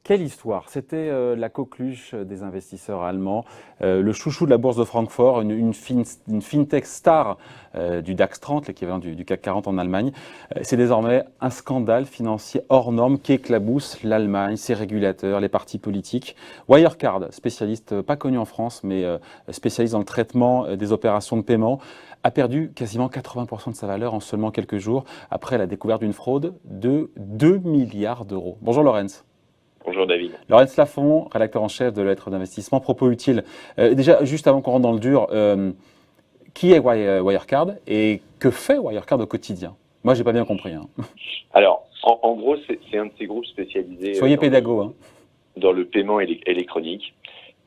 Quelle histoire! C'était la coqueluche des investisseurs allemands, le chouchou de la bourse de Francfort, une fintech star du DAX 30, l'équivalent du CAC 40 en Allemagne. C'est désormais un scandale financier hors norme qui éclabousse l'Allemagne, ses régulateurs, les partis politiques. Wirecard, spécialiste pas connu en France, mais spécialiste dans le traitement des opérations de paiement, a perdu quasiment 80% de sa valeur en seulement quelques jours après la découverte d'une fraude de 2 milliards d'euros. Bonjour Laurence. Bonjour David. Laurence Lafont, rédacteur en chef de la lettre d'investissement, propos utiles. Déjà, juste avant qu'on rentre dans le dur, qui est Wirecard et que fait Wirecard au quotidien? Moi, j'ai pas bien compris. Hein. Alors, en gros, c'est un de ces groupes spécialisés Soyez pédago. Hein. Dans le paiement électronique.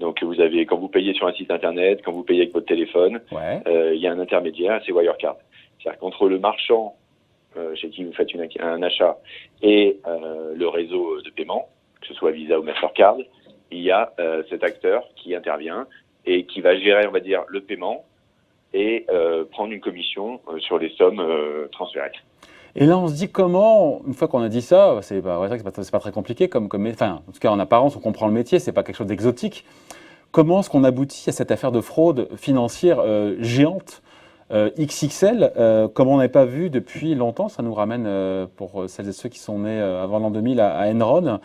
Donc, vous avez, quand vous payez sur un site internet, quand vous payez avec votre téléphone, Ouais. il y a un intermédiaire, c'est Wirecard. C'est-à-dire qu'entre le marchand chez qui vous faites un achat et le réseau de paiement, que ce soit Visa ou Mastercard, il y a cet acteur qui intervient et qui va gérer, on va dire, le paiement et prendre une commission sur les sommes transférées. Et là, on se dit comment, une fois qu'on a dit ça, c'est pas très compliqué, enfin, en tout cas en apparence, on comprend le métier, c'est pas quelque chose d'exotique. Comment est-ce qu'on aboutit à cette affaire de fraude financière géante, XXL, comme on n'avait pas vu depuis longtemps? Ça nous ramène, pour celles et ceux qui sont nés avant l'an 2000, à Enron,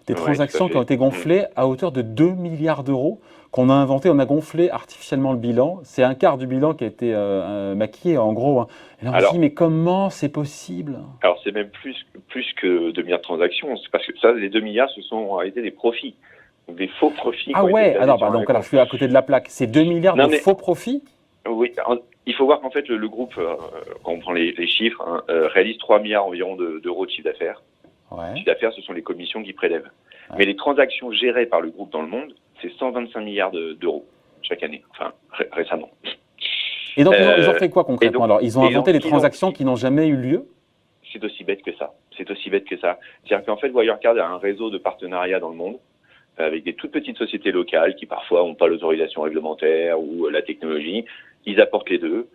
des transactions qui ont été gonflées à hauteur de 2 milliards d'euros, qu'on a inventé, on a gonflé artificiellement le bilan. C'est un quart du bilan qui a été maquillé, en gros. Hein. Et là, on se dit, mais comment c'est possible? Alors, c'est même plus que 2 milliards de transactions. C'est parce que ça, les 2 milliards, ce sont en réalité des profits. Donc, des faux profits. Ah ouais, alors je suis à côté de la plaque. C'est 2 milliards de faux profits? Oui, il faut voir qu'en fait, le groupe, quand on prend les chiffres, hein, réalise 3 milliards environ d'euros de chiffre d'affaires. Ouais. Le chiffre d'affaires, ce sont les commissions qu'ils prélèvent. Ouais. Mais les transactions gérées par le groupe dans le monde, c'est 125 milliards d'euros chaque année, enfin récemment. Et donc, ils ont fait quoi concrètement? Alors, ils ont inventé des transactions qui n'ont jamais eu lieu? C'est aussi bête que ça. C'est-à-dire qu'en fait, Wirecard a un réseau de partenariats dans le monde avec des toutes petites sociétés locales qui parfois n'ont pas l'autorisation réglementaire ou la technologie. Ils apportent les deux.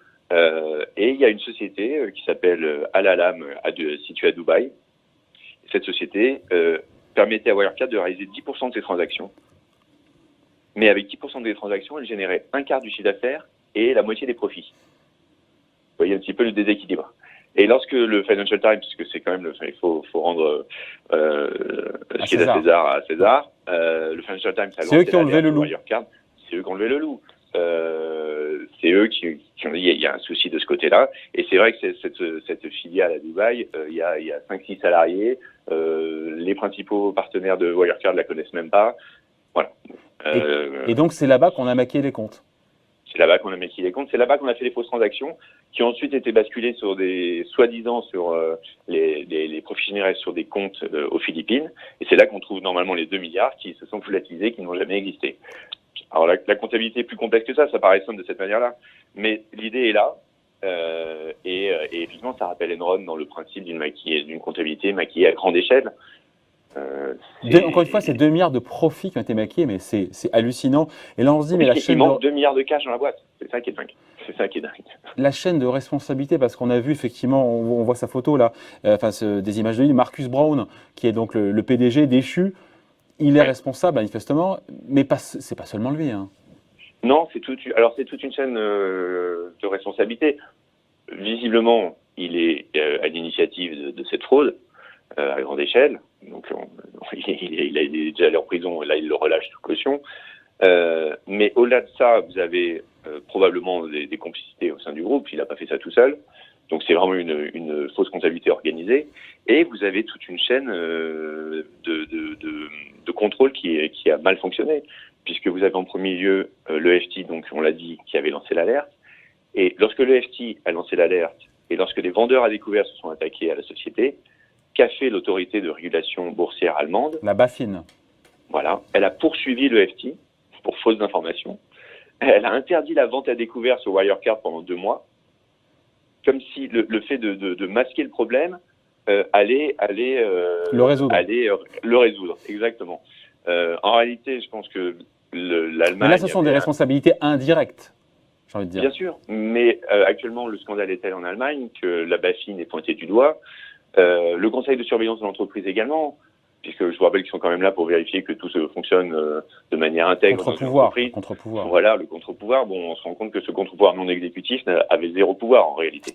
Et il y a une société qui s'appelle Al-Alam, située à Dubaï. Cette société permettait à Wirecard de réaliser 10% de ses transactions. Mais avec 10% des transactions, elle générait un quart du chiffre d'affaires et la moitié des profits. Vous voyez un petit peu le déséquilibre. Et lorsque le Financial Times, puisque c'est quand même il faut rendre ce qui est à César, le Financial Times a lancé l'alerte de Wirecard, c'est eux qui ont levé le loup. C'est eux qui ont dit il y a un souci de ce côté-là. Et c'est vrai que cette filiale à Dubaï, il y a 5-6 salariés. Les principaux partenaires de Wirecard ne la connaissent même pas. Voilà. Et donc, c'est là-bas qu'on a maquillé les comptes? C'est là-bas qu'on a maquillé les comptes. C'est là-bas qu'on a fait les fausses transactions qui ont ensuite été basculées sur soi-disant sur les profits générés sur des comptes aux Philippines. Et c'est là qu'on trouve normalement les 2 milliards qui se sont volatilisés, qui n'ont jamais existé. Alors la comptabilité est plus complexe que ça paraît simple de cette manière-là. Mais l'idée est là. Et effectivement, ça rappelle Enron dans le principe d'une comptabilité maquillée à grande échelle. Encore une fois, c'est 2 milliards de profits qui ont été maquillés, mais c'est hallucinant. Et là, on se dit, mais la chaîne. Il manque 2 milliards de cash dans la boîte. C'est ça qui est dingue. La chaîne de responsabilité, parce qu'on a vu effectivement, on voit sa photo là, des images de lui, Marcus Brown, qui est donc le PDG déchu. Il est responsable manifestement, mais c'est pas seulement lui. Hein. Non, c'est toute une chaîne de responsabilité. Visiblement, il est à l'initiative de cette fraude à grande échelle. Donc, il est déjà allé en prison, et là, il le relâche sous caution. Mais au-delà de ça, vous avez probablement des complicités au sein du groupe. Il n'a pas fait ça tout seul. Donc, c'est vraiment une fausse comptabilité organisée. Et vous avez toute une chaîne de contrôle qui a mal fonctionné, puisque vous avez en premier lieu l'EFT, donc on l'a dit, qui avait lancé l'alerte. Et lorsque l'EFT a lancé l'alerte, et lorsque les vendeurs à découvert se sont attaqués à la société, qu'a fait l'autorité de régulation boursière allemande? La BaFin. Voilà. Elle a poursuivi l'EFT pour fausses informations. Elle a interdit la vente à découvert sur Wirecard pendant 2 mois, comme si le fait de masquer le problème allait le résoudre. Le résoudre, exactement. En réalité, je pense que l'Allemagne... Mais là, ce sont des responsabilités indirectes, j'ai envie de dire. Bien sûr, mais actuellement, le scandale est tel en Allemagne que la BaFin est pointée du doigt. Le conseil de surveillance de l'entreprise également, puisque je vous rappelle qu'ils sont quand même là pour vérifier que tout se fonctionne de manière intègre dans une entreprise. Contre-pouvoir. Voilà, le contre-pouvoir. Bon, on se rend compte que ce contre-pouvoir non exécutif avait zéro pouvoir en réalité.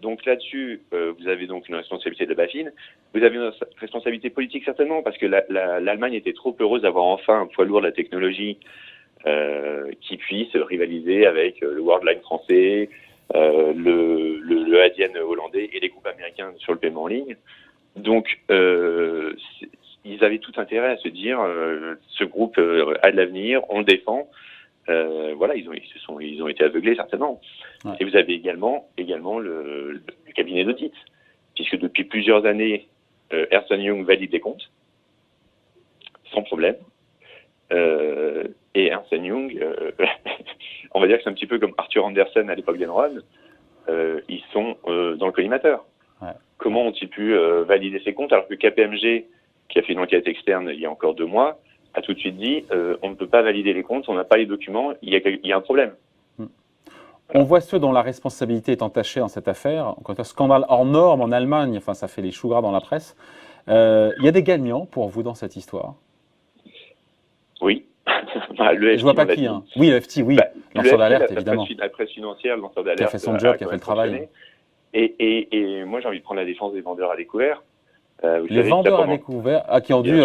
Donc là-dessus, vous avez donc une responsabilité de la BaFin. Vous avez une responsabilité politique certainement, parce que l'Allemagne était trop heureuse d'avoir enfin un poids lourd de la technologie qui puisse rivaliser avec le Worldline français, le Adyen hollandais et les groupes américains sur le paiement en ligne. Donc, ils avaient tout intérêt à se dire ce groupe a de l'avenir, on le défend. Voilà, ils ont été aveuglés certainement. Ouais. Et vous avez également le cabinet d'audit, puisque depuis plusieurs années, Ernst & Young valide les comptes sans problème. Et Ernst & Young, on va dire que c'est un petit peu comme Arthur Andersen à l'époque d'Enron, ils sont dans le collimateur. Ouais. Comment ont-ils pu valider ces comptes alors que KPMG, qui a fait une enquête externe il y a encore 2 mois, a tout de suite dit on ne peut pas valider les comptes, on n'a pas les documents, il y a un problème. On voit ceux dont la responsabilité est entachée dans cette affaire. Quand un scandale hors norme en Allemagne, enfin ça fait les choux gras dans la presse. Il y a des gagnants pour vous dans cette histoire? Oui. Je vois pas qui. Hein. Oui, le FT, oui. Lanceur d'alerte, évidemment. La presse financière, le lanceur d'alerte. Qui a fait son job, qui a fait le travail. Et moi, j'ai envie de prendre la défense des vendeurs à découvert. Les vendeurs à découvert, qui ont dû...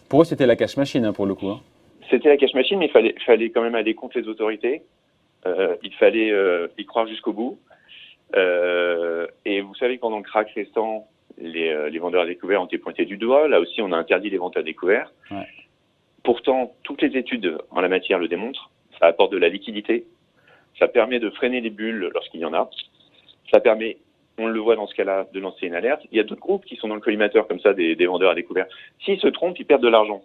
pour eux, c'était la cash machine, hein, pour le coup. Hein. C'était la cash machine, mais il fallait quand même aller contre les autorités. Il fallait y croire jusqu'au bout. Et vous savez que pendant le crack récent, les vendeurs à découvert ont été pointés du doigt. Là aussi, on a interdit les ventes à découvert. Ouais. Pourtant, toutes les études en la matière le démontrent. Ça apporte de la liquidité. Ça permet de freiner les bulles lorsqu'il y en a. Ça permet, on le voit dans ce cas-là, de lancer une alerte. Il y a d'autres groupes qui sont dans le collimateur comme ça, des vendeurs à découvert. S'ils se trompent, ils perdent de l'argent.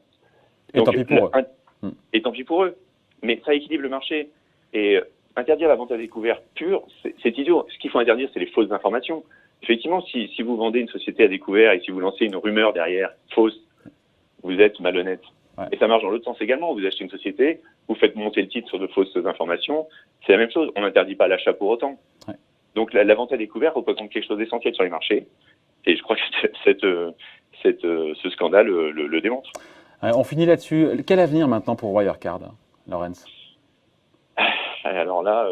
Et tant pis pour eux. Et tant pis pour eux. Mais ça équilibre le marché. Et interdire la vente à découvert pure, c'est idiot. Ce qu'il faut interdire, c'est les fausses informations. Effectivement, si vous vendez une société à découvert et si vous lancez une rumeur derrière, fausse, vous êtes malhonnête. Ouais. Et ça marche dans l'autre sens également. Vous achetez une société, vous faites monter le titre sur de fausses informations, c'est la même chose. On n'interdit pas l'achat pour autant. Ouais. Donc la vente à découvert représente quelque chose d'essentiel sur les marchés. Et je crois que ce scandale le démontre. Ouais, on finit là-dessus. Quel avenir maintenant pour Wirecard, Laurens? Alors là,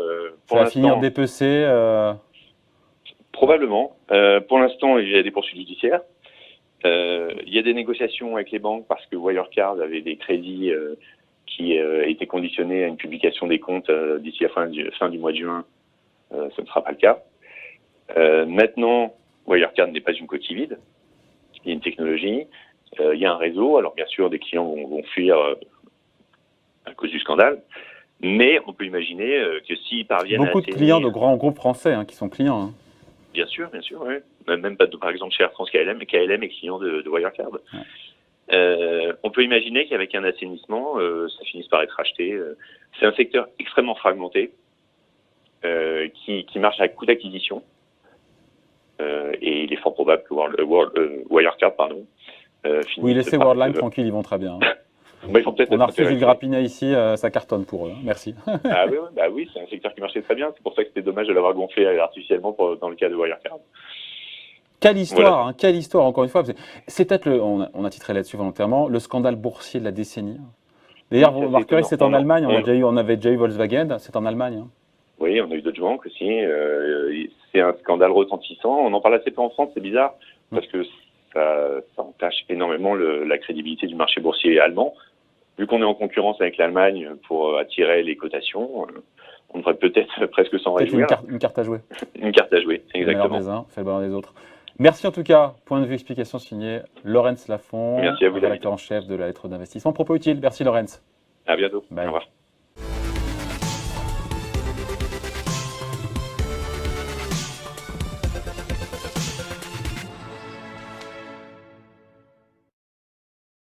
pour l'instant, finir BPC probablement. Pour l'instant, il y a des poursuites judiciaires. Il y a des négociations avec les banques parce que Wirecard avait des crédits qui étaient conditionnés à une publication des comptes d'ici la fin du mois de juin. Ce ne sera pas le cas. Maintenant, Wirecard n'est pas une coquille vide. Il y a une technologie, il y a un réseau. Alors bien sûr, des clients vont fuir à cause du scandale. Mais on peut imaginer que s'ils parviennent à... Beaucoup de clients de grands groupes français qui sont clients. Hein. Bien sûr, oui. Même pas par exemple chez Air France KLM est client de Wirecard. Ouais. On peut imaginer qu'avec un assainissement, ça finisse par être acheté. C'est un secteur extrêmement fragmenté qui marche à coût d'acquisition. Et il est fort probable que Wirecard, oui, laissez Worldline tranquille, ils vont très bien. On a reçu Gilles Grappinet ici, ça cartonne pour eux. Merci. Oui, c'est un secteur qui marchait très bien. C'est pour ça que c'était dommage de l'avoir gonflé artificiellement dans le cas de Wirecard. Quelle histoire, voilà. Quelle histoire, encore une fois. C'est peut-être, on a titré là-dessus volontairement, le scandale boursier de la décennie. D'ailleurs, vous remarquerez, c'est en Allemagne. On avait déjà eu Volkswagen, c'est en Allemagne. Hein. Oui, on a eu d'autres banques aussi. C'est un scandale retentissant. On en parle assez peu en France, c'est bizarre, parce que ça entache énormément la crédibilité du marché boursier allemand. Vu qu'on est en concurrence avec l'Allemagne pour attirer les cotations, on devrait peut-être presque s'en réjouir. Une carte à jouer. Une carte à jouer, exactement. Le meilleur des uns fait le bonheur des autres. Merci en tout cas. Point de vue, explication signé Laurens Lafont, Merci à vous, rédacteur en chef de la lettre d'investissement. Propos utile. Merci Laurens. À bientôt. Bye. Au revoir.